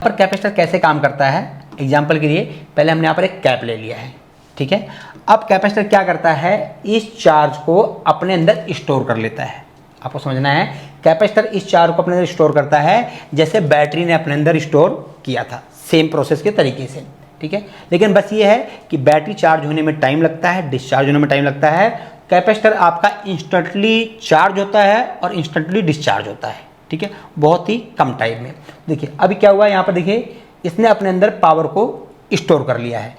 पर कैपेसिटर कैसे काम करता है, एग्जाम्पल के लिए पहले हमने यहाँ पर एक कैप ले लिया है, ठीक है। अब कैपेसिटर क्या करता है, इस चार्ज को अपने अंदर स्टोर कर लेता है। आपको समझना है, कैपेसिटर इस चार्ज को अपने अंदर स्टोर करता है जैसे बैटरी ने अपने अंदर स्टोर किया था, सेम प्रोसेस के तरीके से, ठीक है। लेकिन बस ये है कि बैटरी चार्ज होने में टाइम लगता है, डिस्चार्ज होने में टाइम लगता है। कैपेसिटर आपका इंस्टेंटली चार्ज होता है और इंस्टेंटली डिस्चार्ज होता है, ठीक है, बहुत ही कम टाइम में। देखिए अभी क्या हुआ, यहाँ पर देखिए इसने अपने अंदर पावर को स्टोर कर लिया है।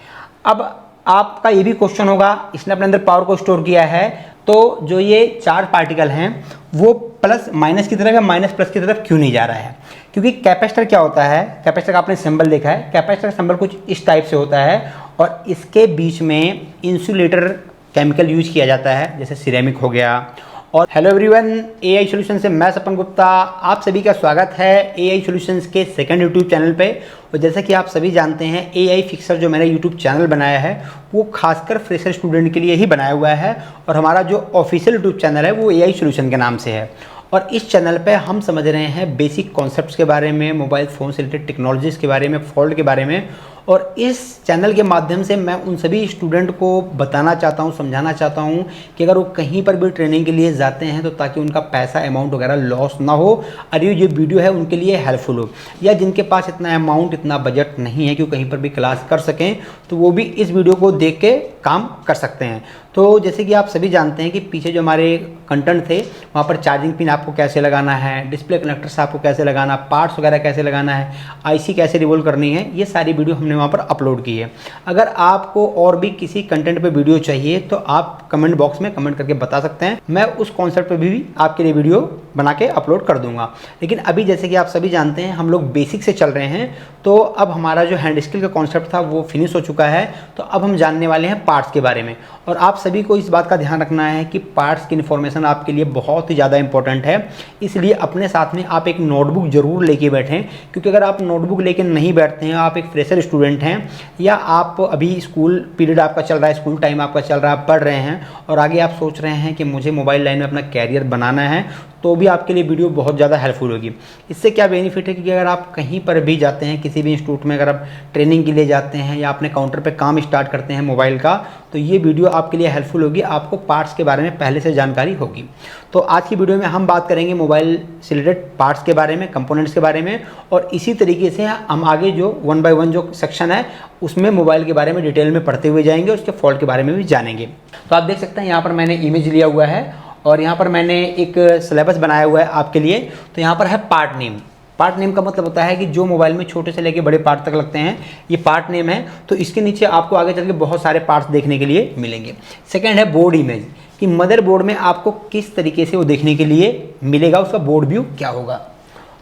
अब आपका ये भी क्वेश्चन होगा, इसने अपने अंदर पावर को स्टोर किया है तो जो ये चार्ज पार्टिकल हैं वो प्लस माइनस की तरफ या माइनस प्लस की तरफ क्यों नहीं जा रहा है? क्योंकि कैपेसिटर क्या होता है, कैपेसिटर का आपने सिंबल देखा है, कैपेसिटर का सिंबल कुछ इस टाइप से होता है और इसके बीच में इंसुलेटर केमिकल यूज किया जाता है, जैसे सिरेमिक हो गया। और हेलो एवरीवन, एआई सॉल्यूशन से मैं सपन गुप्ता, आप सभी का स्वागत है एआई सॉल्यूशंस के सेकंड यूट्यूब चैनल पे। और जैसा कि आप सभी जानते हैं, एआई फिक्सर जो मैंने यूट्यूब चैनल बनाया है वो खासकर फ्रेशर स्टूडेंट के लिए ही बनाया हुआ है और हमारा जो ऑफिशियल यूट्यूब चैनल है वो एआई सॉल्यूशन के नाम से है। और इस चैनल पे हम समझ रहे हैं बेसिक कॉन्सेप्ट्स के बारे में, मोबाइल फ़ोन से रिलेटेड टेक्नोलॉजीज़ के बारे में, फॉल्ट के बारे में। और इस चैनल के माध्यम से मैं उन सभी स्टूडेंट को बताना चाहता हूँ, समझाना चाहता हूँ कि अगर वो कहीं पर भी ट्रेनिंग के लिए जाते हैं तो ताकि उनका पैसा अमाउंट वगैरह लॉस ना हो और ये वीडियो है उनके लिए हेल्पफुल हो। या जिनके पास इतना अमाउंट, इतना बजट नहीं है कि वो कहीं पर भी क्लास कर सकें, तो वो भी इस वीडियो को देख के काम कर सकते हैं। तो जैसे कि आप सभी जानते हैं कि पीछे जो हमारे कंटेंट थे वहाँ पर चार्जिंग पिन आपको कैसे लगाना है, डिस्प्ले कनेक्टर्स आपको कैसे लगाना, पार्ट्स वगैरह कैसे लगाना है, आईसी कैसे रिवोल्व करनी है, ये सारी वीडियो हमने वहाँ पर अपलोड की है। अगर आपको और भी किसी कंटेंट पे वीडियो चाहिए तो आप कमेंट बॉक्स में कमेंट करके बता सकते हैं, मैं उस कॉन्सेप्ट पे भी आपके लिए वीडियो बना के अपलोड कर दूंगा। लेकिन अभी जैसे कि आप सभी जानते हैं हम लोग बेसिक से चल रहे हैं, तो अब हमारा जो हैंड स्किल का कॉन्सेप्ट था वो फिनिश हो चुका है। तो अब हम जानने वाले हैं पार्ट्स के बारे में। और आप सभी को इस बात का ध्यान रखना है कि पार्ट्स की इन्फॉर्मेशन आपके लिए बहुत ही ज़्यादा इंपॉर्टेंट है, इसलिए अपने साथ में आप एक नोटबुक जरूर लेके बैठें। क्योंकि अगर आप नोटबुक लेके नहीं बैठते हैं, आप एक फ्रेशर स्टूडेंट हैं या आप अभी स्कूल पीरियड आपका चल रहा है, स्कूल टाइम आपका चल रहा है, पढ़ रहे हैं और आगे आप सोच रहे हैं कि मुझे मोबाइल लाइन में अपना कैरियर बनाना है, तो भी आपके लिए वीडियो बहुत ज़्यादा हेल्पफुल होगी। इससे क्या बेनिफिट है कि अगर आप कहीं पर भी जाते हैं, किसी भी इंस्टीट्यूट में अगर आप ट्रेनिंग के लिए जाते हैं या अपने काउंटर पे काम स्टार्ट करते हैं मोबाइल का, तो ये वीडियो आपके लिए हेल्पफुल होगी, आपको पार्ट्स के बारे में पहले से जानकारी होगी। तो आज की वीडियो में हम बात करेंगे मोबाइल से रिलेटेड पार्ट्स के बारे में, कंपोनेंट्स के बारे में, और इसी तरीके से हम आगे जो 1 बाय 1 जो सेक्शन है उसमें मोबाइल के बारे में डिटेल में पढ़ते हुए जाएंगे, उसके फॉल्ट के बारे में भी जानेंगे। तो आप देख सकते हैं यहाँ पर मैंने इमेज लिया हुआ है और यहाँ पर मैंने एक सिलेबस बनाया हुआ है आपके लिए। तो यहाँ पर है पार्ट नेम। पार्ट नेम का मतलब होता है कि जो मोबाइल में छोटे से लेके बड़े पार्ट तक लगते हैं, ये पार्ट नेम है। तो इसके नीचे आपको आगे चल के बहुत सारे पार्ट्स देखने के लिए मिलेंगे। सेकंड है बोर्ड इमेज, कि मदरबोर्ड में आपको किस तरीके से वो देखने के लिए मिलेगा, उसका बोर्ड व्यू क्या होगा।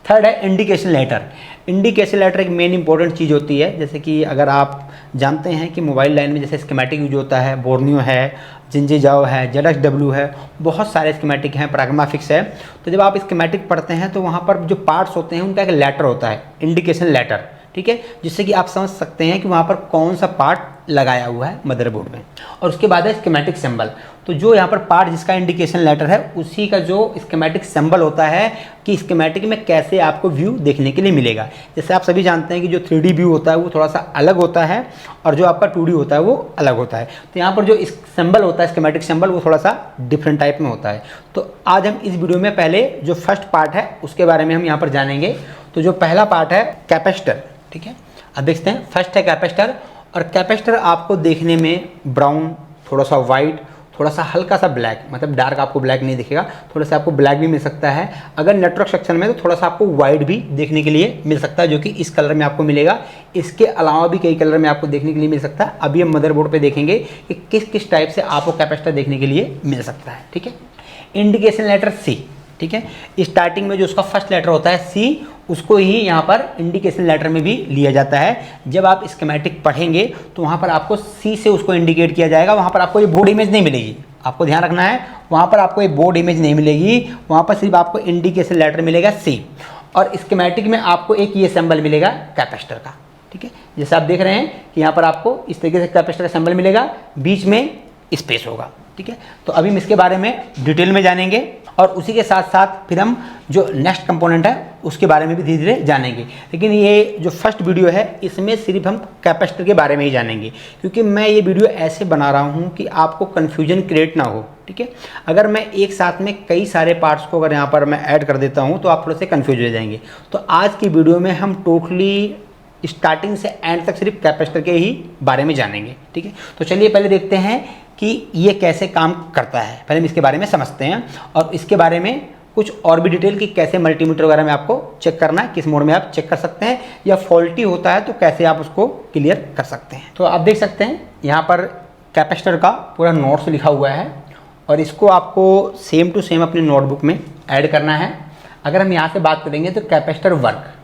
थर्ड है इंडिकेशन लेटर। इंडिकेशन लेटर एक मेन इंपॉर्टेंट चीज़ होती है, जैसे कि अगर आप जानते हैं कि मोबाइल लाइन में जैसे स्कीमेटिक यूज होता है, बोर्नियो है, जिंजीजाओ है, ZXW है, बहुत सारे स्कीमेटिक हैं, प्राग्माफिक्स है। तो जब आप स्कीमेटिक पढ़ते हैं तो वहाँ पर जो पार्ट्स होते हैं उनका एक लेटर होता है, इंडिकेशन लेटर, ठीक है, जिससे कि आप समझ सकते हैं कि वहाँ पर कौन सा पार्ट लगाया हुआ है मदरबोर्ड में। और उसके बाद है स्कीमेटिक सिंबल। तो जो यहाँ पर पार्ट जिसका इंडिकेशन लेटर है उसी का जो स्कीमेटिक सिंबल होता है कि स्कीमेटिक में कैसे आपको व्यू देखने के लिए मिलेगा। जैसे आप सभी जानते हैं कि जो 3D व्यू होता है वो थोड़ा सा अलग होता है और जो आपका 2D होता है वो अलग होता है। तो यहाँ पर जो सिंबल होता है, स्कीमेटिक सिंबल, वो थोड़ा सा डिफरेंट टाइप में होता है। तो आज हम इस वीडियो में पहले जो फर्स्ट पार्ट है उसके बारे में हम यहाँ पर जानेंगे। तो जो पहला पार्ट है कैपेसिटर, ठीक है। अब देखते हैं, फर्स्ट है कैपेसिटर। और कैपेसिटर आपको देखने में ब्राउन, थोड़ा सा वाइट, थोड़ा सा हल्का सा ब्लैक, मतलब डार्क आपको ब्लैक नहीं दिखेगा, थोड़ा सा आपको ब्लैक भी मिल सकता है। अगर नेटवर्क सेक्शन में तो थोड़ा सा आपको वाइट भी देखने के लिए मिल सकता है, जो कि इस कलर में आपको मिलेगा। इसके अलावा भी कई कलर में आपको देखने के लिए मिल सकता है। अभी हम मदरबोर्ड पे देखेंगे कि किस किस टाइप से आपको कैपेसिटर देखने के लिए मिल सकता है, ठीक है। इंडिकेशन लेटर सी, ठीक है, स्टार्टिंग में जो उसका फर्स्ट लेटर होता है सी, उसको ही यहाँ पर इंडिकेशन लेटर में भी लिया जाता है। जब आप स्कीमेटिक पढ़ेंगे तो वहाँ पर आपको सी से उसको इंडिकेट किया जाएगा। वहाँ पर आपको ये बोर्ड इमेज नहीं मिलेगी, आपको ध्यान रखना है, वहाँ पर आपको ये बोर्ड इमेज नहीं मिलेगी, वहाँ पर सिर्फ आपको इंडिकेशन लेटर मिलेगा सी। और स्कीमेटिक में आपको एक ये सिंबल मिलेगा कैपेसिटर का, ठीक है। जैसे आप देख रहे हैं कि यहाँ पर आपको इस तरीके से कैपेसिटर का सिंबल मिलेगा, बीच में स्पेस होगा, ठीक है। तो अभी हम इसके बारे में डिटेल में जानेंगे। और उसी के साथ साथ फिर हम जो नेक्स्ट कंपोनेंट है उसके बारे में भी धीरे धीरे जानेंगे। लेकिन ये जो फर्स्ट वीडियो है इसमें सिर्फ हम कैपेसिटर के बारे में ही जानेंगे, क्योंकि मैं ये वीडियो ऐसे बना रहा हूँ कि आपको कन्फ्यूजन क्रिएट ना हो। ठीक है, अगर मैं एक साथ में कई सारे पार्ट्स को अगर यहाँ पर मैं ऐड कर देता हूँ तो आप थोड़े से कन्फ्यूज हो जाएंगे। तो आज की वीडियो में हम टोटली स्टार्टिंग से एंड तक सिर्फ कैपेसिटर के ही बारे में जानेंगे। ठीक है, तो चलिए पहले देखते हैं कि ये कैसे काम करता है। पहले हम इसके बारे में समझते हैं और इसके बारे में कुछ और भी डिटेल कि कैसे मल्टीमीटर वगैरह में आपको चेक करना है, किस मोड में आप चेक कर सकते हैं, या फॉल्टी होता है तो कैसे आप उसको क्लियर कर सकते हैं। तो आप देख सकते हैं यहाँ पर कैपेसिटर का पूरा नोट्स लिखा हुआ है और इसको आपको सेम टू सेम अपनी नोटबुक में ऐड करना है। अगर हम यहाँ से बात करेंगे तो कैपेसिटर वर्क,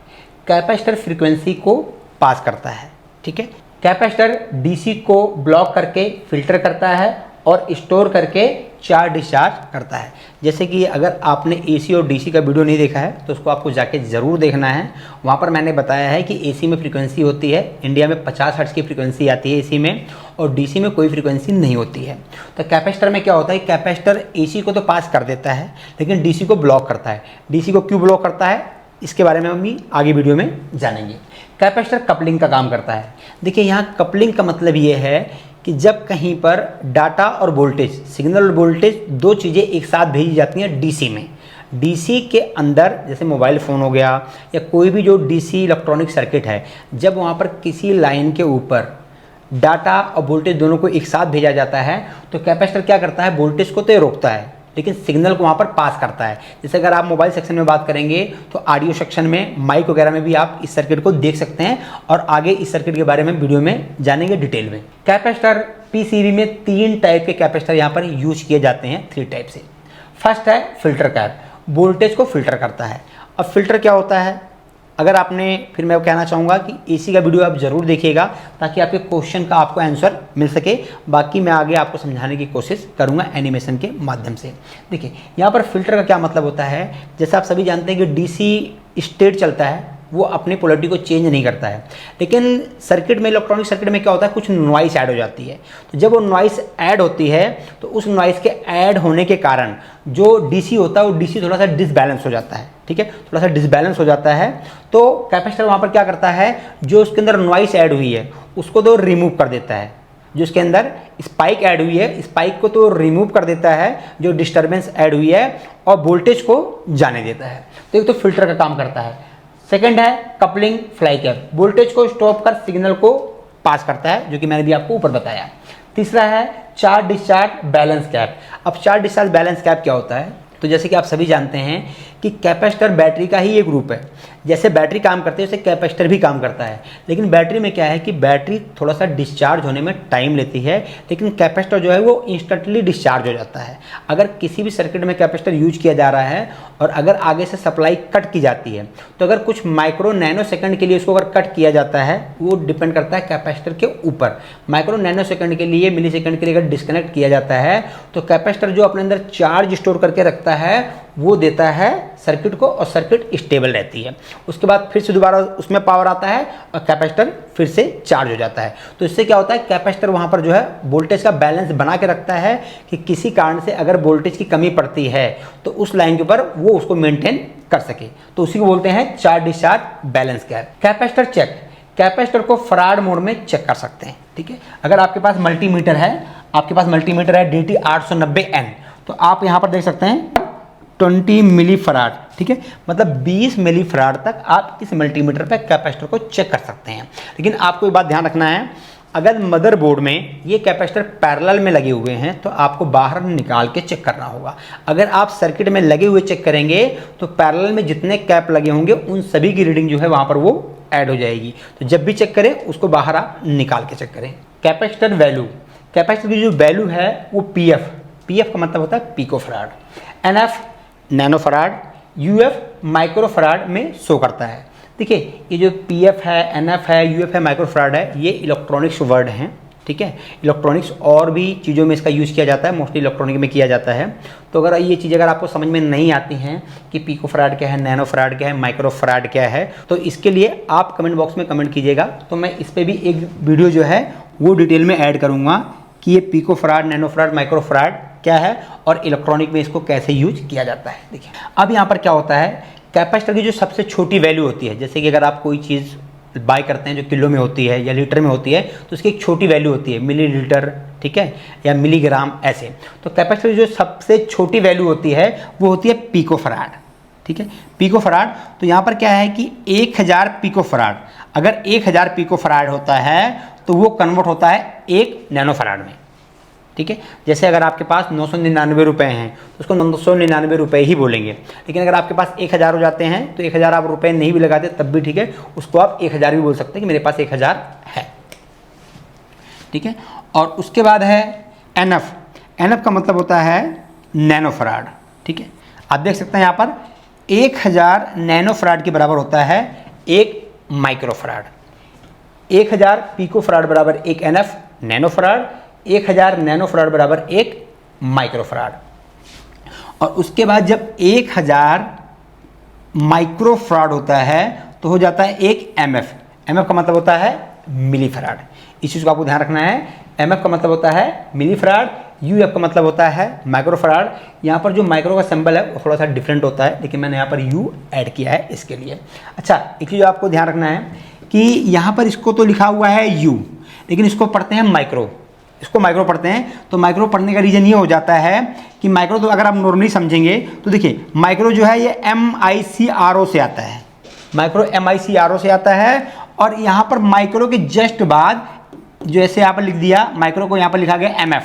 कैपेसिटर फ्रीक्वेंसी को पास करता है। ठीक है, कैपेसिटर डीसी को ब्लॉक करके फिल्टर करता है और स्टोर करके चार्ज डिस्चार्ज करता है। जैसे कि अगर आपने एसी और डीसी का वीडियो नहीं देखा है तो उसको आपको जाके ज़रूर देखना है। वहाँ पर मैंने बताया है कि एसी में फ्रीक्वेंसी होती है, इंडिया में 50 हर्ट्ज़ की फ्रीक्वेंसी आती है एसी में, और डीसी में कोई फ्रीक्वेंसी नहीं होती है। तो कैपेसिटर में क्या होता है, कैपेसिटर एसी को तो पास कर देता है लेकिन डीसी को ब्लॉक करता है। डीसी को क्यों ब्लॉक करता है इसके बारे में हम भी आगे वीडियो में जानेंगे। कैपेसिटर कपलिंग का काम करता है। देखिए यहाँ कपलिंग का मतलब ये है कि जब कहीं पर डाटा और वोल्टेज, सिग्नल और वोल्टेज दो चीज़ें एक साथ भेजी जाती हैं डीसी में, डीसी के अंदर जैसे मोबाइल फ़ोन हो गया या कोई भी जो डीसी इलेक्ट्रॉनिक सर्किट है, जब वहाँ पर किसी लाइन के ऊपर डाटा और वोल्टेज दोनों को एक साथ भेजा जाता है तो कैपेसिटर क्या करता है, वोल्टेज को तो ये रोकता है लेकिन सिग्नल को वहाँ पर पास करता है। जैसे अगर आप मोबाइल सेक्शन में बात करेंगे तो ऑडियो सेक्शन में माइक वगैरह में भी आप इस सर्किट को देख सकते हैं और आगे इस सर्किट के बारे में वीडियो में जानेंगे डिटेल में। कैपेसिटर पीसीबी में 3 टाइप के कैपेसिटर यहाँ पर यूज किए जाते हैं, 3 टाइप से। फर्स्ट है फिल्टर कैप, वोल्टेज को फिल्टर करता है। अब फिल्टर क्या होता है, अगर आपने, फिर मैं कहना चाहूँगा कि एसी का वीडियो आप ज़रूर देखिएगा ताकि आपके क्वेश्चन का आपको आंसर मिल सके। बाकी मैं आगे आपको समझाने की कोशिश करूँगा एनिमेशन के माध्यम से। देखिए यहाँ पर फिल्टर का क्या मतलब होता है, जैसे आप सभी जानते हैं कि डीसी स्टेट चलता है, वो अपनी पोलैरिटी को चेंज नहीं करता है, लेकिन सर्किट में, इलेक्ट्रॉनिक सर्किट में क्या होता है, कुछ नॉइस ऐड हो जाती है। तो जब वो नॉइस ऐड होती है तो उस नॉइस के ऐड होने के कारण जो डीसी होता है वो डीसी थोड़ा सा डिसबैलेंस हो जाता है। ठीक है, थोड़ा सा डिसबैलेंस हो जाता है तो कैपेसिटर वहाँ पर क्या करता है, जो उसके अंदर नॉइस ऐड हुई है उसको तो रिमूव कर देता है। जो उसके अंदर स्पाइक ऐड हुई है, स्पाइक को तो रिमूव कर देता है, जो डिस्टर्बेंस ऐड हुई है, और वोल्टेज को जाने देता है। तो एक तो फिल्टर का काम करता है। सेकंड है कपलिंग फ्लाई कैप, वोल्टेज को स्टॉप कर सिग्नल को पास करता है, जो कि मैंने भी आपको ऊपर बताया। तीसरा है चार्ज डिस्चार्ज बैलेंस कैप। अब चार्ज डिस्चार्ज बैलेंस कैप क्या होता है, तो जैसे कि आप सभी जानते हैं कि कैपेसिटर बैटरी का ही एक ग्रुप है। जैसे बैटरी काम करती है वैसे कैपेसिटर भी काम करता है, लेकिन बैटरी में क्या है कि बैटरी थोड़ा सा डिस्चार्ज होने में टाइम लेती है, लेकिन कैपेसिटर जो है वो इंस्टेंटली डिस्चार्ज हो जाता है। अगर किसी भी सर्किट में कैपेसिटर यूज किया जा रहा है और अगर आगे से सप्लाई कट की जाती है तो अगर कुछ माइक्रो नैनो सेकंड के लिए उसको अगर कट किया जाता है, वो डिपेंड करता है कैपेसिटर के ऊपर। माइक्रो नैनो सेकंड के लिए, मिली सेकंड के लिए अगर डिस्कनेक्ट किया जाता है तो कैपेसिटर जो अपने अंदर चार्ज स्टोर करके रखता है वो देता है सर्किट को और सर्किट स्टेबल रहती है। उसके बाद फिर से दोबारा उसमें पावर आता है और कैपेसिटर फिर से चार्ज हो जाता है। तो इससे क्या होता है, कैपेसिटर वहाँ पर जो है वोल्टेज का बैलेंस बना के रखता है कि किसी कारण से अगर वोल्टेज की कमी पड़ती है तो उस लाइन के ऊपर वो उसको मेंटेन कर सके। तो उसी को बोलते हैं charge discharge balance cap. Capacitor check, capacitor को फराड मोड में चेक कर सकते हैं। ठीक है, अगर आपके पास मल्टीमीटर है, आपके पास मल्टीमीटर है DT 890N, तो आप यहाँ पर देख सकते हैं 20 मिली फराड। ठीक है, मतलब 20 मिली फराड तक आप इस मल्टीमीटर पे कैपेसिटर को चेक कर सकते हैं। लेकिन आपको एक बात ध्यान रखना है, अगर मदरबोर्ड में ये कैपेसिटर पैरेलल में लगे हुए हैं तो आपको बाहर निकाल के चेक करना होगा। अगर आप सर्किट में लगे हुए चेक करेंगे तो पैरेलल में जितने कैप लगे होंगे उन सभी की रीडिंग जो है वहाँ पर वो ऐड हो जाएगी। तो जब भी चेक करें उसको बाहर आप निकाल के चेक करें। कैपेसिटर वैल्यू, कैपेसिटर की जो वैल्यू है वो पीएफ का मतलब होता है pico farad, NF nano farad, UF micro farad में शो करता है। देखिए ये जो पीएफ है, एनएफ है, यूएफ है, माइक्रो फराड है, ये इलेक्ट्रॉनिक्स वर्ड हैं। ठीक है, इलेक्ट्रॉनिक्स और भी चीज़ों में इसका यूज़ किया जाता है, मोस्टली इलेक्ट्रॉनिक में किया जाता है। तो अगर ये चीज़ अगर आपको समझ में नहीं आती हैं कि पिको फराड क्या है, नैनो फराड क्या है, माइक्रो फराड क्या है, तो इसके लिए आप कमेंट बॉक्स में कमेंट कीजिएगा, तो मैं इस पर भी एक वीडियो जो है वो डिटेल में ऐड करूँगा कि ये pico farad, nano farad, micro farad क्या है और इलेक्ट्रॉनिक में इसको कैसे यूज किया जाता है। देखिए अब यहाँ पर क्या होता है, कैपेसिटर की जो सबसे छोटी वैल्यू होती है, जैसे कि अगर आप कोई चीज़ बाय करते हैं जो किलो में होती है या लीटर में होती है तो उसकी एक छोटी वैल्यू होती है, मिलीलीटर, ठीक है, या मिलीग्राम ऐसे। तो कैपेसिटर की जो सबसे छोटी वैल्यू होती है वो होती है पिकोफराड, ठीक है, पिकोफराड। तो यहाँ पर क्या है कि 1000 पिकोफराड, अगर 1000 पिकोफराड होता है तो वो कन्वर्ट होता है 1 नैनोफराड में, ठीक है। जैसे अगर आपके पास 999 रुपये हैं तो उसको 999 रुपये ही बोलेंगे, लेकिन अगर आपके पास 1000 हो जाते हैं तो 1000 आप रुपये नहीं भी लगाते तब भी ठीक है, उसको आप 1000 भी बोल सकते हैं कि मेरे पास 1000 है, ठीक है। और उसके बाद है NF, NF का मतलब होता है नैनोफराड, ठीक है। आप देख सकते हैं यहाँ पर 1000 नैनोफराड के बराबर होता है 1 माइक्रोफराड, 1000 पिकोफराड बराबर 1 NF नैनोफराड, 1000 नैनोफराड बराबर 1 माइक्रोफराड। और उसके बाद जब 1000 माइक्रोफराड होता है तो हो जाता है 1 MF, MF का मतलब होता है मिलीफराड। इस चीज़ को आपको ध्यान रखना है, MF का मतलब होता है मिलीफराड, UF का मतलब होता है माइक्रोफराड। यहाँ पर जो माइक्रो का सिंबल है वो थोड़ा सा डिफरेंट होता है, लेकिन मैंने यहाँ पर U ऐड किया है इसके लिए। अच्छा, एक चीज़ आपको ध्यान रखना है कि यहाँ पर इसको तो लिखा हुआ है U, लेकिन इसको पढ़ते हैं माइक्रो, इसको माइक्रो पढ़ते हैं। तो माइक्रो पढ़ने का रीज़न ये हो जाता है कि माइक्रो तो अगर आप नॉर्मली समझेंगे तो देखिए माइक्रो जो है ये MICRO से आता है, माइक्रो MICRO से आता है। और यहाँ पर माइक्रो के जस्ट बाद जैसे यहाँ पर लिख दिया माइक्रो को, यहाँ पर लिखा गया MF,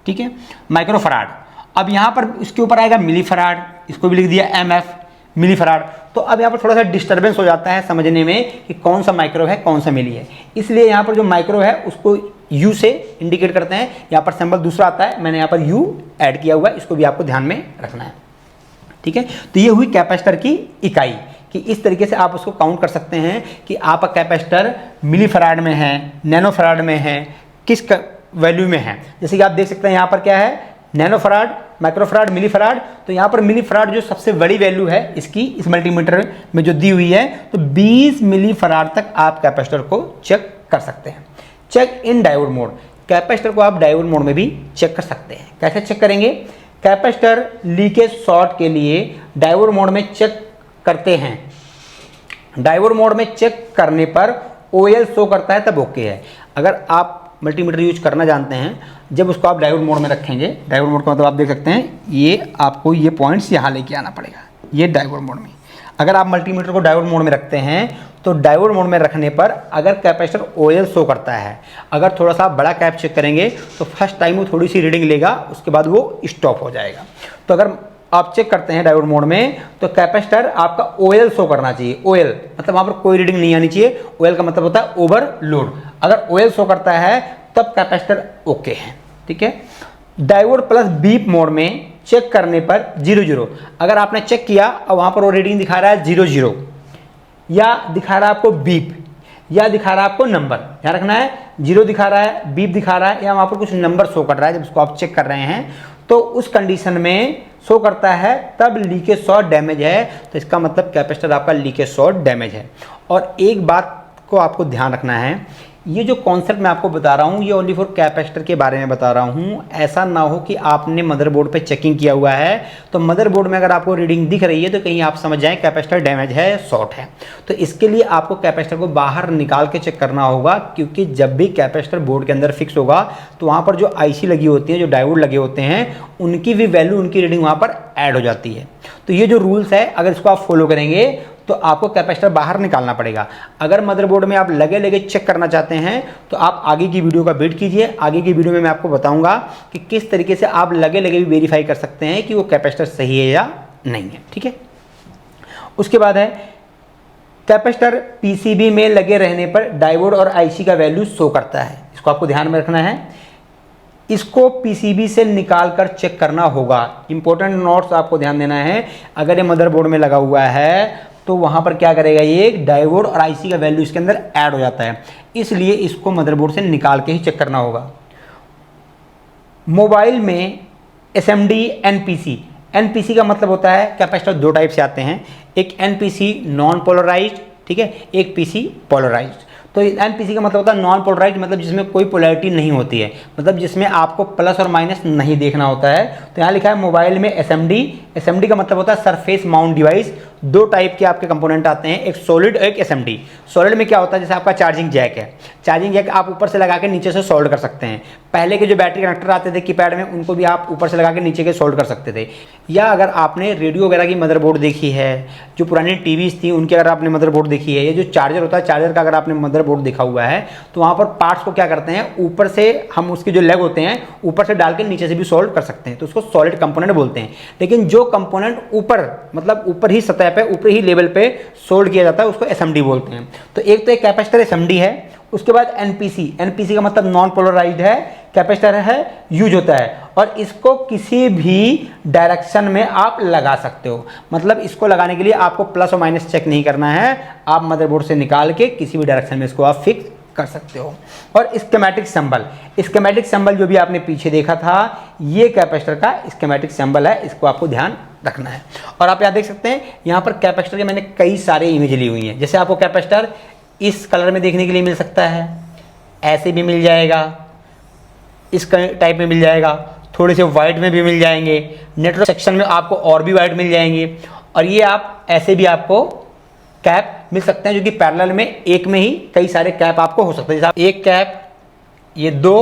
ठीक है, माइक्रोफराड। अब यहाँ पर इसके ऊपर आएगा मिलीफराड, इसको भी लिख दिया MF मिलीफराड। तो अब यहाँ पर थोड़ा सा डिस्टर्बेंस हो जाता है समझने में कि कौन सा माइक्रो है कौन सा मिली है, इसलिए यहाँ पर जो माइक्रो है उसको U से इंडिकेट करते हैं। यहाँ पर सिंबल दूसरा आता है, मैंने यहाँ पर U ऐड किया हुआ है, इसको भी आपको ध्यान में रखना है, ठीक है। तो ये हुई कैपेसिटर की इकाई कि इस तरीके से आप उसको काउंट कर सकते हैं कि आपका कैपेसिटर मिलीफराड में है, नैनोफराड में है, किस वैल्यू में है। जैसे कि आप देख सकते हैं यहाँ पर क्या है, नैनोफराड, माइक्रोफराड, मिलीफराड। तो यहाँ पर मिलीफराड जो सबसे बड़ी वैल्यू है इसकी, इस मल्टीमीटर में जो दी हुई है, तो 20 मिलीफराड तक आप कैपेसिटर को चेक कर सकते हैं। Check in diode mode, capacitor को आप डायोड मोड में भी चेक कर सकते हैं। कैसे चेक करेंगे, कैपेसिटर लीकेज शॉर्ट के लिए डायोड मोड में चेक करते हैं। डायोड मोड में चेक करने पर OL शो करता है तब ओके है। अगर आप मल्टीमीटर यूज करना जानते हैं, जब उसको आप डायोड मोड में रखेंगे, डायोड मोड का मतलब आप देख सकते हैं ये आपको ये पॉइंट्स यहाँ लेके आना पड़ेगा, ये डायोड मोड में। अगर आप मल्टीमीटर को डायोड मोड में रखते हैं तो डायोड मोड में रखने पर अगर कैपेसिटर OL शो करता है, अगर थोड़ा सा बड़ा कैप चेक करेंगे तो फर्स्ट टाइम वो थोड़ी सी रीडिंग लेगा, उसके बाद वो स्टॉप हो जाएगा। तो अगर आप चेक करते हैं डायोड मोड में तो कैपेसिटर आपका OL शो करना चाहिए। OL मतलब वहाँ पर कोई रीडिंग नहीं आनी चाहिए। OL का मतलब होता है ओवरलोड। अगर OL शो करता है तब कैपेसिटर ओके है, ठीक है। डायोड प्लस बीप मोड में चेक करने पर 00, अगर आपने चेक किया और वहाँ पर वो रीडिंग दिखा रहा है 00 या दिखा रहा है आपको बीप या दिखा रहा है आपको नंबर, ध्यान रखना है 0 दिखा रहा है, बीप दिखा रहा है या वहाँ पर कुछ नंबर शो कर रहा है, जब उसको आप चेक कर रहे हैं तो उस कंडीशन में शो करता है तब लीकेज शॉर्ट डैमेज है। तो इसका मतलब कैपेसिटर आपका लीकेज शॉर्ट डैमेज है। और एक बात को आपको ध्यान रखना है, ये जो कॉन्सेप्ट मैं आपको बता रहा हूँ ये ओनली फॉर कैपेसिटर के बारे में बता रहा हूँ। ऐसा ना हो कि आपने मदरबोर्ड पे चेकिंग किया हुआ है तो मदरबोर्ड में अगर आपको रीडिंग दिख रही है तो कहीं आप समझ जाएं कैपेसिटर डैमेज है, शॉर्ट है। तो इसके लिए आपको कैपेसिटर को बाहर निकाल के चेक करना होगा, क्योंकि जब भी कैपेसिटर बोर्ड के अंदर फिक्स होगा तो वहाँ पर जो IC लगी होती है, जो डायोड लगे होते हैं, उनकी भी वैल्यू, उनकी रीडिंग वहाँ पर ऐड हो जाती है। तो ये जो रूल्स है अगर इसको आप फॉलो करेंगे तो आपको कैपेसिटर बाहर निकालना पड़ेगा। अगर मदरबोर्ड में आप लगे चेक करना चाहते हैं तो आप आगे की वीडियो का वेट कीजिए। आगे की वीडियो में मैं आपको बताऊंगा कि किस तरीके से आप लगे भी वेरीफाई कर सकते हैं कि वो कैपेसिटर सही है या नहीं है, ठीक है। उसके बाद है कैपेसिटर PCB में लगे रहने पर डायोड और IC का वैल्यू शो करता है। इसको आपको ध्यान में रखना है, इसको PCB से निकाल कर चेक करना होगा। इंपॉर्टेंट नोट्स आपको ध्यान देना है। अगर ये मदरबोर्ड में लगा हुआ है तो वहाँ पर क्या करेगा, ये डायोड और IC का वैल्यू इसके अंदर ऐड हो जाता है, इसलिए इसको मदरबोर्ड से निकाल के ही चेक करना होगा। मोबाइल में SMD NPC का मतलब होता है, कैपेसिटर दो टाइप से आते हैं, एक NPC नॉन पोलराइज्ड, ठीक है, एक PC पोलराइज्ड। तो एनपीसी का मतलब होता है नॉन पोलराइज्ड, मतलब जिसमें कोई पोलैरिटी नहीं होती है, मतलब जिसमें आपको प्लस और माइनस नहीं देखना होता है। तो यहाँ लिखा है मोबाइल में एसएमडी। एसएमडी का मतलब होता है सरफेस माउंट डिवाइस। दो टाइप के आपके कंपोनेंट आते हैं, एक सॉलिड और एक एसएमडी। सॉलिड में क्या होता है, जैसे आपका चार्जिंग जैक है, चार्जिंग जैक आप ऊपर से लगा के नीचे से सोल्ड कर सकते हैं। पहले के जो बैटरी कनेक्टर आते थे कीपैड में, उनको भी आप ऊपर से लगा के नीचे के सोल्ड कर सकते थे। या अगर आपने रेडियो वगैरह की मदरबोर्ड देखी है, जो पुरानी टीवीज थी उनकी अगर आपने मदरबोर्ड देखी है, या जो चार्जर होता है चार्जर का अगर आपने मदरबोर्ड देखा हुआ है, तो वहाँ पर पार्ट्स को क्या करते हैं, ऊपर से हम उसके जो लेग होते हैं ऊपर से डाल के नीचे से भी सोल्ड कर सकते हैं, तो उसको सॉलिड कंपोनेंट बोलते हैं। लेकिन जो कंपोनेंट ऊपर, मतलब ऊपर ही सतह पे, ऊपर ही लेवल पे सोल्ड किया जाता है, उसको एसएमडी बोलते हैं। तो एक कैपेसिटर एसएमडी है, उसके बाद एनपीसी। एनपीसी का मतलब नॉन पोलराइज्ड है, कैपेसिटर है, यूज होता है, और इसको किसी भी डायरेक्शन में आप लगा सकते हो। मतलब इसको लगाने के लिए आपको प्लस और माइनस चेक नहीं करना है, आप मदरबोर्ड से निकाल के किसी भी डायरेक्शन में इसको आप फिक्स कर सकते हो। और स्कीमेटिक सिंबल, स्कीमेटिक सिंबल जो भी आपने पीछे देखा था, ये कैपेसिटर का स्कीमेटिक सिंबल है, इसको आपको ध्यान रखना है। और आप यहाँ देख सकते हैं, यहाँ पर कैपेसिटर के मैंने कई सारे इमेज ली हुई हैं। जैसे आपको कैपेसिटर इस कलर में देखने के लिए मिल सकता है, ऐसे भी मिल जाएगा, इस टाइप में मिल जाएगा, थोड़े से वाइट में भी मिल जाएंगे, नेटवर्क सेक्शन में आपको और भी वाइट मिल जाएंगे, और ये आप ऐसे भी आपको कैप मिल सकते हैं, जो कि पैरेलल में एक में ही कई सारे कैप आपको हो सकते हैं। जैसे एक कैप, ये 2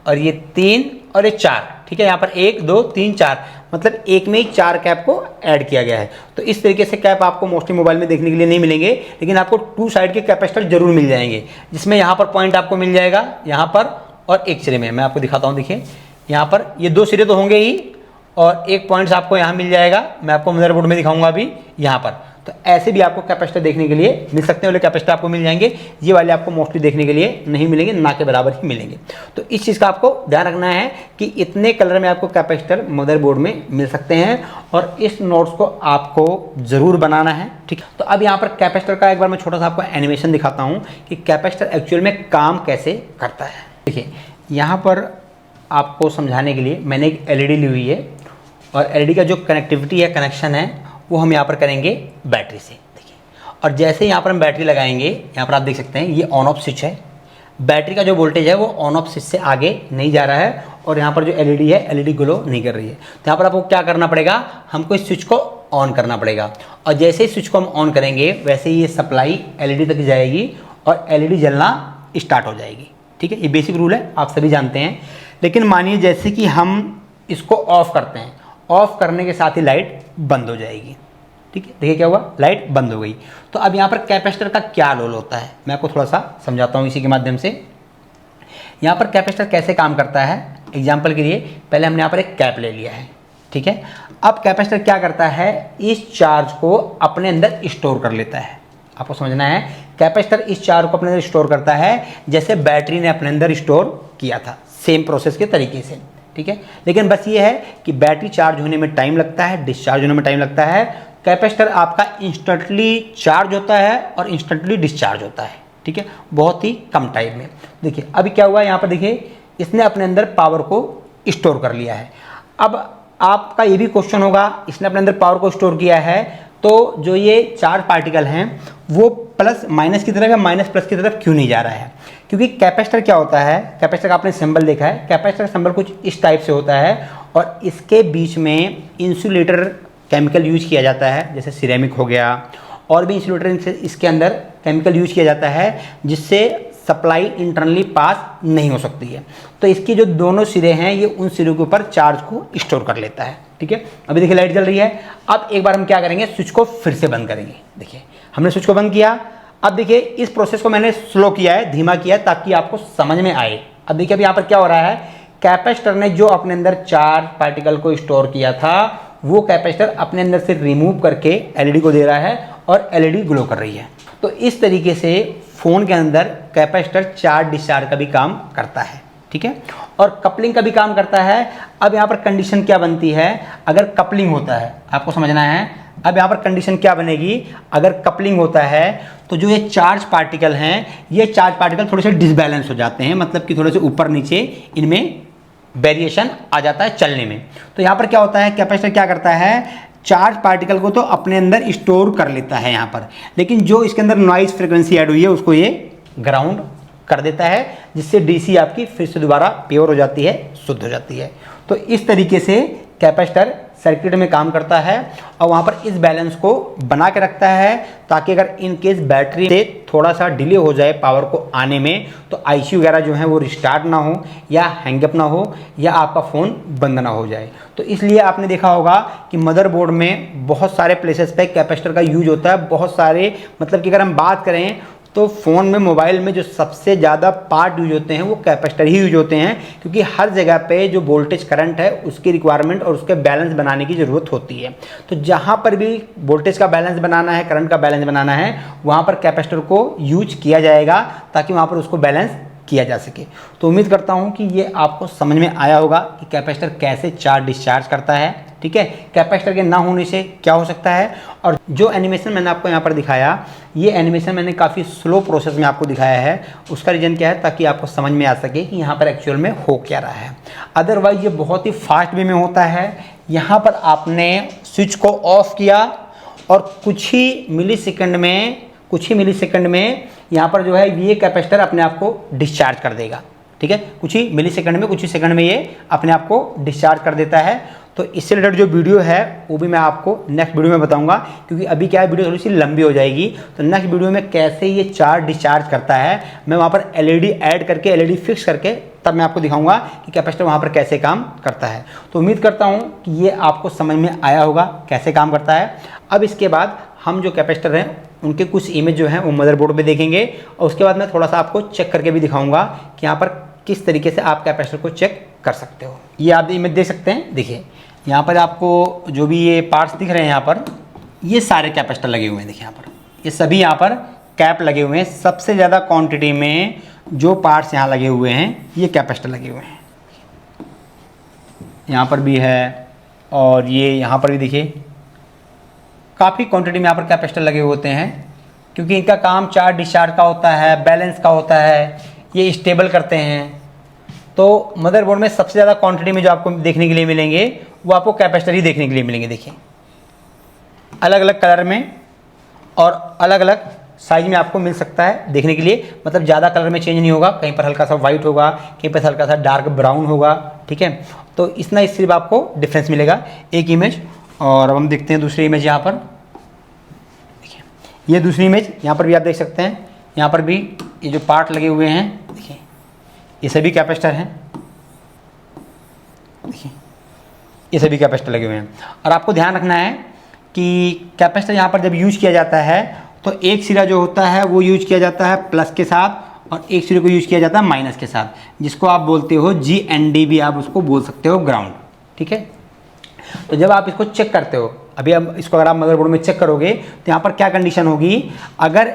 और ये 3 और ये 4, ठीक है। यहाँ पर 1 2 3 4, मतलब एक में ही 4 कैप को ऐड किया गया है। तो इस तरीके से कैप आपको मोस्टली मोबाइल में देखने के लिए नहीं मिलेंगे, लेकिन आपको 2 साइड के कैपेसिटर जरूर मिल जाएंगे, जिसमें यहाँ पर पॉइंट आपको मिल जाएगा यहाँ पर, और एक सिरे में। मैं आपको दिखाता हूँ, देखिए यहाँ पर ये 2 सिरे तो होंगे ही, और एक पॉइंट्स आपको यहाँ मिल जाएगा। मैं आपको मदरबोर्ड में दिखाऊंगा अभी यहाँ पर। तो ऐसे भी आपको कैपेसिटर देखने के लिए मिल सकते हैं, वाले कैपेसिटर आपको मिल जाएंगे। ये वाले आपको मोस्टली देखने के लिए नहीं मिलेंगे, ना के बराबर ही मिलेंगे। तो इस चीज़ का आपको ध्यान रखना है कि इतने कलर में आपको कैपेसिटर मदरबोर्ड में मिल सकते हैं, और इस नोट्स को आपको ज़रूर बनाना है, ठीक। तो अब यहाँ पर कैपेसिटर का एक बार मैं छोटा सा आपको एनिमेशन दिखाता हूँ कि कैपेसिटर एक्चुअल में काम कैसे करता है। देखिए यहाँ पर आपको समझाने के लिए मैंने एक एलईडी ली हुई है, और एलईडी का जो कनेक्टिविटी है, कनेक्शन है, वो हम यहाँ पर करेंगे बैटरी से। देखिए, और जैसे यहाँ पर हम बैटरी लगाएंगे, यहाँ पर आप देख सकते हैं ये ऑन ऑफ स्विच है। बैटरी का जो वोल्टेज है वो ऑन ऑफ स्विच से आगे नहीं जा रहा है, और यहाँ पर जो एलईडी है, एलईडी ग्लो नहीं कर रही है। तो यहाँ पर आपको क्या करना पड़ेगा, हमको इस स्विच को ऑन करना पड़ेगा, और जैसे ही स्विच को हम ऑन करेंगे वैसे ही ये सप्लाई एलईडी तक जाएगी और एलईडी जलना स्टार्ट हो जाएगी, ठीक है। ये बेसिक रूल है, आप सभी जानते हैं। लेकिन मानिए जैसे कि हम इसको ऑफ करते हैं, ऑफ करने के साथ ही लाइट बंद हो जाएगी, ठीक है। देखिए क्या हुआ, लाइट बंद हो गई। तो अब यहाँ पर कैपेसिटर का क्या रोल होता है, मैं आपको थोड़ा सा समझाता हूँ इसी के माध्यम से। यहाँ पर कैपेसिटर कैसे काम करता है, एग्जाम्पल के लिए पहले हमने यहाँ पर एक कैप ले लिया है, ठीक है। अब कैपेसिटर क्या करता है, इस चार्ज को अपने अंदर स्टोर कर लेता है। आपको समझना है, कैपेसिटर इस चार्ज को अपने अंदर स्टोर करता है, जैसे बैटरी ने अपने अंदर स्टोर किया था, सेम प्रोसेस के तरीके से, ठीक है। लेकिन बस ये है कि बैटरी चार्ज होने में टाइम लगता है, डिस्चार्ज होने में टाइम लगता है। कैपेसिटर आपका इंस्टेंटली चार्ज होता है और इंस्टेंटली डिस्चार्ज होता है, ठीक है, बहुत ही कम टाइम में। देखिए अभी क्या हुआ, यहाँ पर देखिए इसने अपने अंदर पावर को स्टोर कर लिया है। अब आपका ये भी क्वेश्चन होगा, इसने अपने अंदर पावर को स्टोर किया है, तो जो ये चार्ज पार्टिकल हैं वो प्लस माइनस की तरफ या माइनस प्लस की तरफ क्यों नहीं जा रहा है। क्योंकि कैपेसिटर क्या होता है, कैपेसिटर का आपने सिंबल देखा है, कैपेसिटर का सिंबल कुछ इस टाइप से होता है, और इसके बीच में इंसुलेटर केमिकल यूज किया जाता है, जैसे सिरेमिक हो गया, और भी इंसुलेटर इसके अंदर केमिकल यूज किया जाता है, जिससे सप्लाई इंटरनली पास नहीं हो सकती है। तो इसकी जो दोनों सिरे हैं, ये उन सिरों के ऊपर चार्ज को स्टोर कर लेता है, ठीक है। अभी देखिए लाइट जल रही है। अब एक बार हम क्या करेंगे, स्विच को फिर से बंद करेंगे। देखिए हमने स्विच को बंद किया। अब देखिए इस प्रोसेस को मैंने स्लो किया है, धीमा किया है, ताकि आपको समझ में आए। अब देखिए अब यहाँ पर क्या हो रहा है, कैपेसिटर ने जो अपने अंदर चार्ज पार्टिकल को स्टोर किया था, वो कैपेसिटर अपने अंदर से रिमूव करके एलईडी को दे रहा है, और एलईडी ग्लो कर रही है। तो इस तरीके से फ़ोन के अंदर कैपेसिटर चार्ज डिस्चार्ज का भी काम करता है, ठीक है, और कपलिंग का भी काम करता है। अब यहाँ पर कंडीशन क्या बनती है, अगर कपलिंग होता है, आपको समझना है। अब यहाँ पर कंडीशन क्या बनेगी, अगर कपलिंग होता है तो जो ये चार्ज पार्टिकल हैं, ये चार्ज पार्टिकल थोड़े से डिसबैलेंस हो जाते हैं, मतलब कि थोड़े से ऊपर नीचे इनमें वेरिएशन आ जाता है चलने में। तो यहाँ पर क्या होता है, कैपेसिटर क्या करता है, चार्ज पार्टिकल को तो अपने अंदर स्टोर कर लेता है यहाँ पर, लेकिन जो इसके अंदर नॉइज फ्रिक्वेंसी ऐड हुई है उसको ये ग्राउंड कर देता है, जिससे डीसी आपकी फिर से दोबारा प्योर हो जाती है, शुद्ध हो जाती है। तो इस तरीके से कैपेसिटर सर्किट में काम करता है और वहाँ पर इस बैलेंस को बना के रखता है, ताकि अगर इन केस बैटरी से थोड़ा सा डिले हो जाए पावर को आने में, तो आईसी वगैरह जो है वो रिस्टार्ट ना हो या हैंगअप ना हो या आपका फ़ोन बंद ना हो जाए। तो इसलिए आपने देखा होगा कि मदरबोर्ड में बहुत सारे प्लेसेस पे कैपेसिटर का यूज होता है, बहुत सारे, मतलब कि अगर हम बात करें तो फ़ोन में, मोबाइल में जो सबसे ज़्यादा पार्ट यूज होते हैं वो कैपेसिटर ही यूज होते हैं, क्योंकि हर जगह पे जो वोल्टेज करंट है उसकी रिक्वायरमेंट और उसके बैलेंस बनाने की ज़रूरत होती है। तो जहाँ पर भी वोल्टेज का बैलेंस बनाना है, करंट का बैलेंस बनाना है, वहाँ पर कैपेसिटर को यूज किया जाएगा, ताकि वहाँ पर उसको बैलेंस किया जा सके। तो उम्मीद करता हूँ कि ये आपको समझ में आया होगा कि कैपेसिटर कैसे चार्ज डिस्चार्ज करता है। ठीक है, कैपेसिटर के ना होने से क्या हो सकता है। और जो एनिमेशन मैंने आपको यहाँ पर दिखाया, ये एनिमेशन मैंने काफ़ी स्लो प्रोसेस में आपको दिखाया है। उसका रीज़न क्या है, ताकि आपको समझ में आ सके कि यहाँ पर एक्चुअल में हो क्या रहा है। अदरवाइज ये बहुत ही फास्ट वे में होता है। यहाँ पर आपने स्विच को ऑफ किया और कुछ ही मिली सेकंड में यहाँ पर जो है ये कैपेसिटर अपने आप को डिस्चार्ज कर देगा। ठीक है, कुछ ही मिली सेकंड में ये अपने आप को डिस्चार्ज कर देता है। तो इससे रिलेटेड जो वीडियो है वो भी मैं आपको नेक्स्ट वीडियो में बताऊंगा, क्योंकि अभी क्या है, वीडियो थोड़ी सी लंबी हो जाएगी। तो नेक्स्ट वीडियो में कैसे ये चार्ज डिस्चार्ज करता है, मैं वहाँ पर एलईडी ऐड करके, एलईडी फिक्स करके, तब मैं आपको दिखाऊंगा कि कैपेसिटर वहाँ पर कैसे काम करता है। तो उम्मीद करता हूँ कि ये आपको समझ में आया होगा कैसे काम करता है। अब इसके बाद हम जो कैपेसिटर हैं उनके कुछ इमेज जो हैं वो मदरबोर्ड पे देखेंगे, और उसके बाद मैं थोड़ा सा आपको चेक करके भी दिखाऊंगा कि यहाँ पर किस तरीके से आप कैपेसिटर को चेक कर सकते हो। ये आप इमेज देख सकते हैं। देखिए यहाँ पर आपको जो भी ये पार्ट्स दिख रहे हैं, यहाँ पर ये सारे कैपेसिटर लगे हुए हैं। देखिए यहाँ पर ये सभी यहाँ पर कैप लगे हुए हैं। सबसे ज़्यादा क्वांटिटी में जो पार्ट्स यहाँ लगे हुए हैं ये कैपेसिटर लगे हुए हैं। यहाँ पर भी है और ये यहाँ पर भी देखिए काफ़ी क्वांटिटी में यहाँ पर कैपेसिटर लगे होते हैं, क्योंकि इनका काम चार्ज डिस्चार्ज का होता है, बैलेंस का होता है, ये स्टेबल करते हैं। तो मदरबोर्ड में सबसे ज़्यादा क्वांटिटी में जो आपको देखने के लिए मिलेंगे वो आपको कैपेसिटर ही देखने के लिए मिलेंगे। देखिए अलग अलग कलर में और अलग अलग साइज में आपको मिल सकता है देखने के लिए, मतलब ज़्यादा कलर में चेंज नहीं होगा, कहीं पर हल्का सा वाइट होगा, कहीं पर हल्का सा डार्क ब्राउन होगा। ठीक है, तो इतना ही सिर्फ आपको डिफरेंस मिलेगा एक इमेज। और अब हम देखते हैं दूसरी इमेज। यहाँ पर देखिए ये दूसरी इमेज, यहाँ पर भी आप देख सकते हैं, यहाँ पर भी ये जो पार्ट लगे हुए हैं, देखिए ये सभी कैपेसिटर हैं। देखिए ये सभी कैपेसिटर लगे हुए हैं। और आपको ध्यान रखना है कि कैपेसिटर यहाँ पर जब यूज किया जाता है तो एक सिरा जो होता है वो यूज किया जाता है प्लस के साथ, और एक सिरे को यूज किया जाता है माइनस के साथ, जिसको आप बोलते हो GND भी आप उसको बोल सकते हो, ग्राउंड। ठीक है, तो जब आप इसको चेक करते हो, अभी हम इसको अगर आप मदरबोर्ड में चेक करोगे तो यहाँ पर क्या कंडीशन होगी, अगर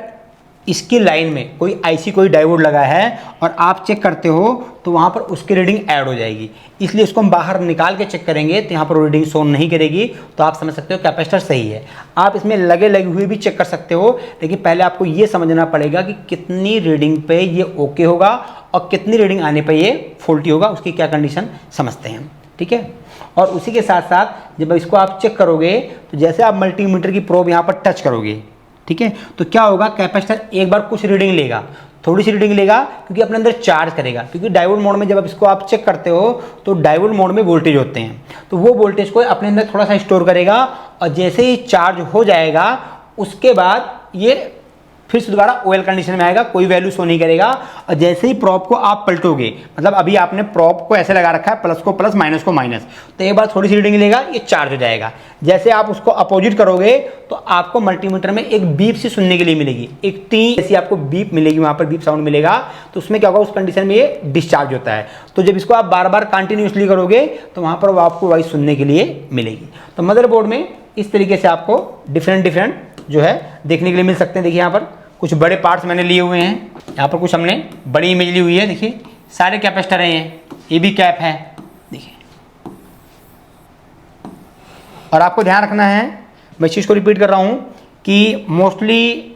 इसकी लाइन में कोई आईसी, कोई डायोड लगा है और आप चेक करते हो तो वहाँ पर उसकी रीडिंग ऐड हो जाएगी। इसलिए इसको हम बाहर निकाल के चेक करेंगे तो यहाँ पर रीडिंग शो नहीं करेगी, तो आप समझ सकते हो कैपेसिटर सही है। आप इसमें लगे हुए भी चेक कर सकते हो, लेकिन पहले आपको ये समझना पड़ेगा कि कितनी रीडिंग पे ये ओके होगा और कितनी रीडिंग आने पर ये फॉल्टी होगा, उसकी क्या कंडीशन समझते हैं। ठीक है, और उसी के साथ साथ जब इसको आप चेक करोगे तो जैसे आप मल्टीमीटर की प्रोब यहाँ पर टच करोगे, ठीक है, तो क्या होगा, कैपेसिटर एक बार कुछ रीडिंग लेगा, थोड़ी सी रीडिंग लेगा, क्योंकि अपने अंदर चार्ज करेगा। क्योंकि डायोड मोड में जब आप इसको आप चेक करते हो तो डायोड मोड में वोल्टेज होते हैं, तो वो वोल्टेज को अपने अंदर थोड़ा सा स्टोर करेगा, और जैसे ही चार्ज हो जाएगा उसके बाद ये फिर से दोबारा ओएल कंडीशन में आएगा, कोई वैल्यू शो नहीं करेगा। और जैसे ही प्रॉप को आप पलटोगे, मतलब अभी आपने प्रॉप को ऐसे लगा रखा है, प्लस को प्लस माइनस को माइनस, तो एक बार थोड़ी सी रीडिंग लेगा, ये चार्ज हो जाएगा। जैसे आप उसको अपोजिट करोगे तो आपको मल्टीमीटर में एक बीप सी सुनने के लिए मिलेगी, एक टी ऐसी आपको बीप मिलेगी, वहां पर बीप साउंड मिलेगा, तो उसमें क्या होगा, उस कंडीशन में ये डिस्चार्ज होता है। तो जब इसको आप बार बार कंटिन्यूसली करोगे तो वहां पर आपको वॉइस सुनने के लिए मिलेगी। तो मदरबोर्ड में इस तरीके से आपको डिफरेंट जो है देखने के लिए मिल सकते हैं। देखिए यहाँ पर कुछ बड़े पार्ट्स मैंने लिए हुए हैं, यहाँ पर कुछ हमने बड़ी इमेज ली हुई है। देखिए सारे कैपेसिटर हैं, ये भी कैप है, देखिए। और आपको ध्यान रखना है, मैं इस चीज़ को रिपीट कर रहा हूँ कि मोस्टली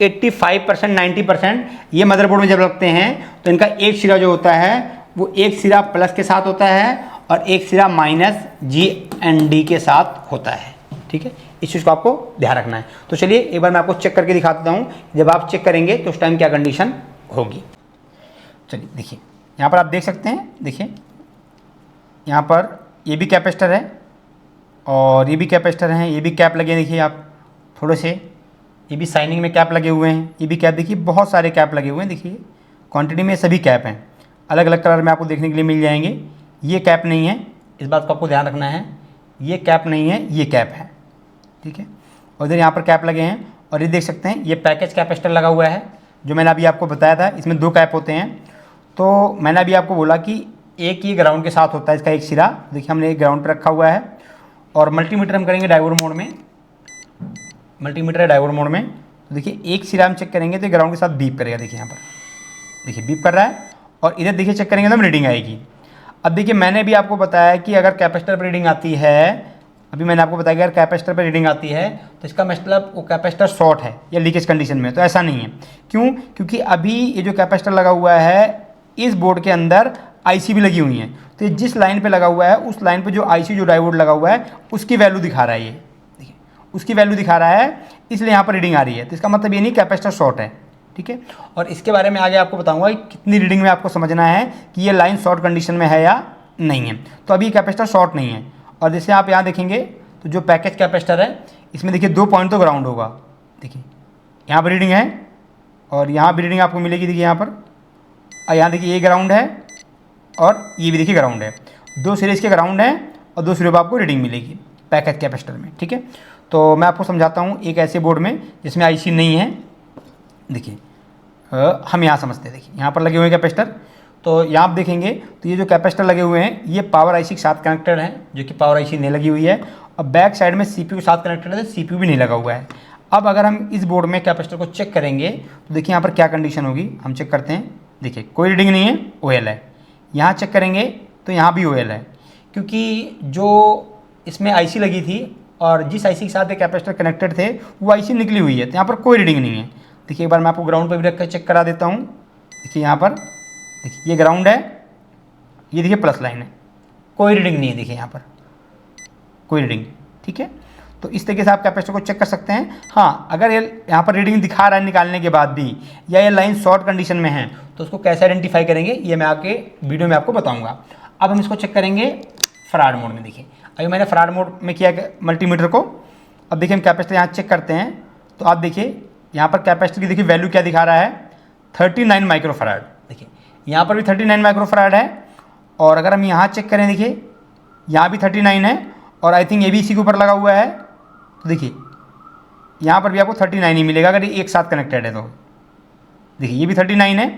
85% 90% ये मदरबोर्ड में जब लगते हैं तो इनका एक सिरा जो होता है वो एक सिरा प्लस के साथ होता है और एक सिरा माइनस GND के साथ होता है। ठीक है, इस चीज़ को आपको ध्यान रखना है। तो चलिए एक बार मैं आपको चेक करके दिखा देता हूँ, जब आप चेक करेंगे तो उस टाइम क्या कंडीशन होगी। चलिए देखिए, यहाँ पर आप देख सकते हैं, देखिए यहाँ पर ये भी कैपेसिटर है और ये भी कैपेसिटर हैं, ये भी कैप लगे हैं, देखिए आप थोड़े से, ये भी शाइनिंग में कैप लगे हुए हैं, ये भी कैप, देखिए बहुत सारे कैप लगे हुए हैं, देखिए क्वांटिटी में सभी कैप हैं, अलग अलग कलर में आपको देखने के लिए मिल जाएंगे। ये कैप नहीं है, इस बात को आपको ध्यान रखना है, ये कैप नहीं है, ये कैप है, ठीक है। और इधर यहाँ पर कैप लगे हैं और ये देख सकते हैं ये पैकेज कैपेसिटर लगा हुआ है, जो मैंने अभी आपको बताया था, इसमें 2 कैप होते हैं। तो मैंने अभी आपको बोला कि एक ही ग्राउंड के साथ होता है इसका एक सिरा, देखिए हमने एक ग्राउंड पर रखा हुआ है और मल्टीमीटर हम करेंगे डायोड मोड में, मल्टीमीटर है डायोड मोड में। तो देखिए एक सिरा हम चेक करेंगे तो ग्राउंड के साथ बीप करेगा, देखिए यहाँ पर देखिए बीप कर रहा है, और इधर देखिए चेक करेंगे तो हम रीडिंग आएगी। अब देखिए मैंने भी आपको बताया कि अगर कैपेसिटर पर रीडिंग आती है, अभी मैंने आपको बताया कि अगर कैपेसिटर पर रीडिंग आती है तो इसका मतलब वो कैपेसिटर शॉर्ट है या लीकेज कंडीशन में, तो ऐसा नहीं है। क्यों? क्योंकि अभी ये जो कैपेसिटर लगा हुआ है इस बोर्ड के अंदर आईसी भी लगी हुई है, तो ये जिस लाइन पे लगा हुआ है उस लाइन पे जो आईसी जो डायोड लगा हुआ है उसकी वैल्यू दिखा रहा है, ये देखिए उसकी वैल्यू दिखा रहा है, इसलिए यहाँ पर रीडिंग आ रही है। तो इसका मतलब ये नहीं कैपेसिटर शॉर्ट है, ठीक है। और इसके बारे में आगे आपको बताऊंगा कि कितनी रीडिंग में आपको समझना है कि ये लाइन शॉर्ट कंडीशन में है या नहीं है। तो अभी कैपेसिटर शॉर्ट नहीं है। और जैसे आप यहाँ देखेंगे तो जो पैकेज कैपेसिटर है इसमें देखिए 2 पॉइंट तो ग्राउंड होगा, देखिए यहाँ पर रीडिंग है और यहाँ भी रीडिंग आपको मिलेगी, देखिए यहाँ पर, और यहाँ देखिए ये ग्राउंड है और ये भी देखिए ग्राउंड है, 2 सिरे इसके ग्राउंड है और 2 सिरे पर आपको रीडिंग मिलेगी पैकेज कैपेसिटर में, ठीक है। तो मैं आपको समझाता हूँ एक ऐसे बोर्ड में जिसमें आईसी नहीं है। देखिए हम यहाँ समझते हैं, देखिए यहाँ पर लगे हुए हैं कैपेसिटर, तो यहाँ आप देखेंगे तो ये जो कैपेसिटर लगे हुए हैं ये पावर आईसी के साथ कनेक्टेड हैं, जो कि पावर आईसी नहीं लगी हुई है, और बैक साइड में सीपीयू के साथ कनेक्टेड है, सीपीयू भी नहीं लगा हुआ है। अब अगर हम इस बोर्ड में कैपेसिटर को चेक करेंगे तो देखिए यहाँ पर क्या कंडीशन होगी, हम चेक करते हैं। देखिए कोई रीडिंग नहीं है, ओएल है। यहाँ चेक करेंगे तो यहाँ भी ओएल है, क्योंकि जो इसमें आईसी लगी थी और जिस आईसी के साथ ये कैपेसिटर कनेक्टेड थे वो आईसी निकली हुई है, तो यहाँ पर कोई रीडिंग नहीं है। देखिए एक बार मैं आपको ग्राउंड पर भी रख कर चेक करा देता हूँ। देखिए यहाँ पर देखिए ये ग्राउंड है, ये देखिए प्लस लाइन है, कोई रीडिंग नहीं है, देखिए यहाँ पर कोई रीडिंग, ठीक है। तो इस तरीके से आप कैपेसिटर को चेक कर सकते हैं। हाँ, अगर ये यहाँ पर रीडिंग दिखा रहा है निकालने के बाद भी, या ये लाइन शॉर्ट कंडीशन में है, तो उसको कैसे आइडेंटिफाई करेंगे ये मैं आपके वीडियो में आपको बताऊंगा। अब हम इसको चेक करेंगे फराड मोड में। देखिए अभी मैंने फराड मोड में किया मल्टीमीटर को। अब देखिए हम कैपेसिटर यहाँ चेक करते हैं तो आप देखिए यहाँ पर कैपेसिटर की देखिए वैल्यू क्या दिखा रहा है, 39 माइक्रोफराड। देखिए यहाँ पर भी 39 माइक्रोफराड है, और अगर हम यहाँ चेक करें देखिए यहाँ भी 39 है, और आई थिंक ये भी इसी के ऊपर लगा हुआ है। तो देखिए यहाँ पर भी आपको 39 ही मिलेगा अगर ये एक साथ कनेक्टेड है तो। देखिए ये भी 39 है।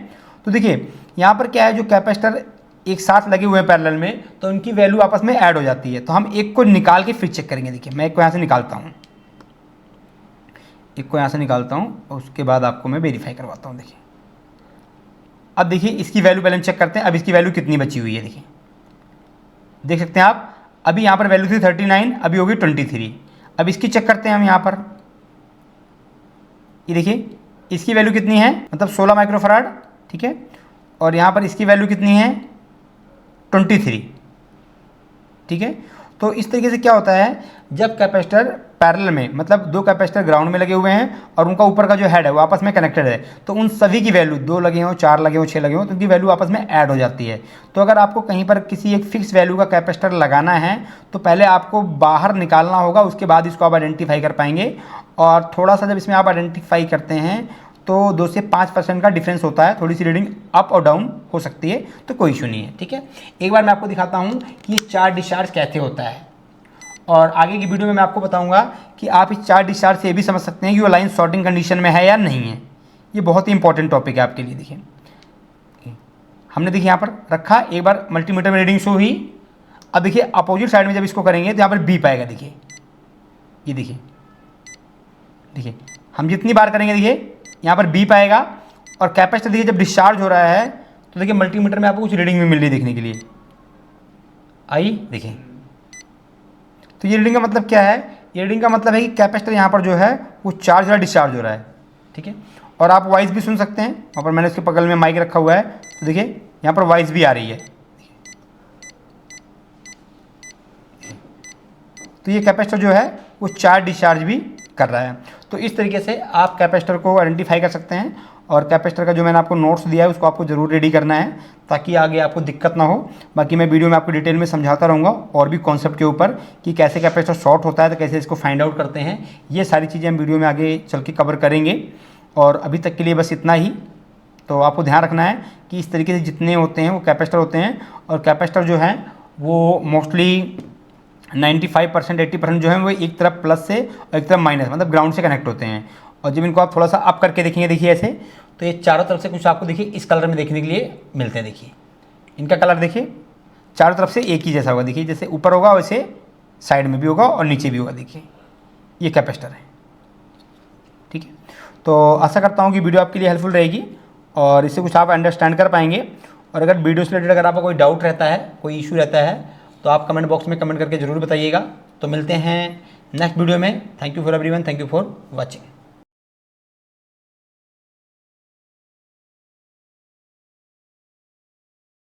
तो देखिए यहाँ पर क्या है, जो कैपेसिटर एक साथ लगे हुए हैं पैरेलल में, तो उनकी वैल्यू आपस में ऐड हो जाती है। तो हम एक को निकाल के फिर चेक करेंगे। देखिए मैं एक को यहाँ से निकालता हूँ, एक को यहाँ से निकालता हूँ और उसके बाद आपको मैं वेरीफाई करवाता हूँ। देखिए अब देखिए इसकी वैल्यू पहले हम चेक करते हैं। अब इसकी वैल्यू कितनी बची हुई है, देखिए देख सकते हैं आप, अभी यहाँ पर वैल्यू थी 39, अभी होगी 23। अब इसकी चेक करते हैं हम यहाँ पर, ये देखिए इसकी वैल्यू कितनी है, मतलब 16 माइक्रोफराड, ठीक है। और यहाँ पर इसकी वैल्यू कितनी है, 23, ठीक है। तो इस तरीके से क्या होता है, जब कैपेसिटर पैरेलल में, मतलब 2 कैपेसिटर ग्राउंड में लगे हुए हैं और उनका ऊपर का जो हेड है वो आपस में कनेक्टेड है, तो उन सभी की वैल्यू 2 लगे हों, 4 लगे हों, 6 लगे हों, तो उनकी वैल्यू आपस में ऐड हो जाती है। तो अगर आपको कहीं पर किसी एक फिक्स वैल्यू का कैपेसिटर लगाना है तो पहले आपको बाहर निकालना होगा, उसके बाद इसको आप आइडेंटिफाई कर पाएंगे। और थोड़ा सा जब इसमें आप आइडेंटिफाई करते हैं तो 2 से 5% का डिफरेंस होता है, थोड़ी सी रीडिंग अप और डाउन हो सकती है, तो कोई इशू नहीं है, ठीक है। एक बार मैं आपको दिखाता हूँ कि ये चार्ज डिस्चार्ज कैसे होता है, और आगे की वीडियो में मैं आपको बताऊंगा कि आप इस चार्ज डिस्चार्ज से ये भी समझ सकते हैं कि वो लाइन शॉर्टिंग कंडीशन में है या नहीं है। ये बहुत ही इंपॉर्टेंट टॉपिक है आपके लिए। देखिए हमने देखिए यहाँ पर रखा, एक बार मल्टीमीटर में रीडिंग शो हुई। अब देखिए अपोजिट साइड में जब इसको करेंगे तो यहाँ पर बीप आएगा। देखिए ये देखिए, देखिए हम जितनी बार करेंगे देखिए यहाँ पर बीप आएगा, और कैपेसिटर देखिए जब डिस्चार्ज हो रहा है तो देखिए मल्टीमीटर में आपको कुछ रीडिंग भी मिल रही है देखने के लिए आई। देखिए तो ये रीडिंग का मतलब क्या है, ये रीडिंग का मतलब है कि कैपेसिटर यहाँ पर जो है वो चार्ज हो रहा है, डिस्चार्ज हो रहा है, ठीक है। और आप वॉइस भी सुन सकते हैं, वहाँ पर मैंने इसके बगल में माइक रखा हुआ है, तो देखिए यहाँ पर वॉइस भी आ रही है। तो ये कैपेसिटर जो है वो चार्ज डिस्चार्ज भी कर रहा है। तो इस तरीके से आप कैपेसिटर को आइडेंटिफाई कर सकते हैं। और कैपेसिटर का जो मैंने आपको नोट्स दिया है उसको आपको ज़रूर रेडी करना है ताकि आगे आपको दिक्कत ना हो। बाकी मैं वीडियो में आपको डिटेल में समझाता रहूँगा और भी कॉन्सेप्ट के ऊपर कि कैसे कैपेसिटर शॉर्ट होता है तो कैसे इसको फाइंड आउट करते हैं। ये सारी चीज़ें हम वीडियो में आगे चल के कवर करेंगे। और अभी तक के लिए बस इतना ही। तो आपको ध्यान रखना है कि इस तरीके से जितने होते हैं वो कैपेसिटर होते हैं, और कैपेसिटर जो है वो मोस्टली 95% 80% जो है वो एक तरफ प्लस से और एक तरफ माइनस मतलब ग्राउंड से कनेक्ट होते हैं। और जब इनको आप थोड़ा सा अप करके देखेंगे, देखिए ऐसे, तो ये चारों तरफ से कुछ आपको देखिए इस कलर में देखने के लिए मिलते हैं। देखिए इनका कलर देखिए चारों तरफ से एक ही जैसा होगा। देखिए जैसे ऊपर होगा वैसे साइड में भी होगा और नीचे भी होगा। देखिए ये कैपेसिटर है, ठीक है। तो आशा करता हूँ कि वीडियो आपके लिए हेल्पफुल रहेगी और इससे कुछ आप अंडरस्टैंड कर पाएंगे। और अगर वीडियो से रिलेटेड अगर आपको कोई डाउट रहता है, कोई इशू रहता है, तो आप कमेंट बॉक्स में कमेंट करके ज़रूर बताइएगा। तो मिलते हैं नेक्स्ट वीडियो में। Thank you for everyone, thank you for watching.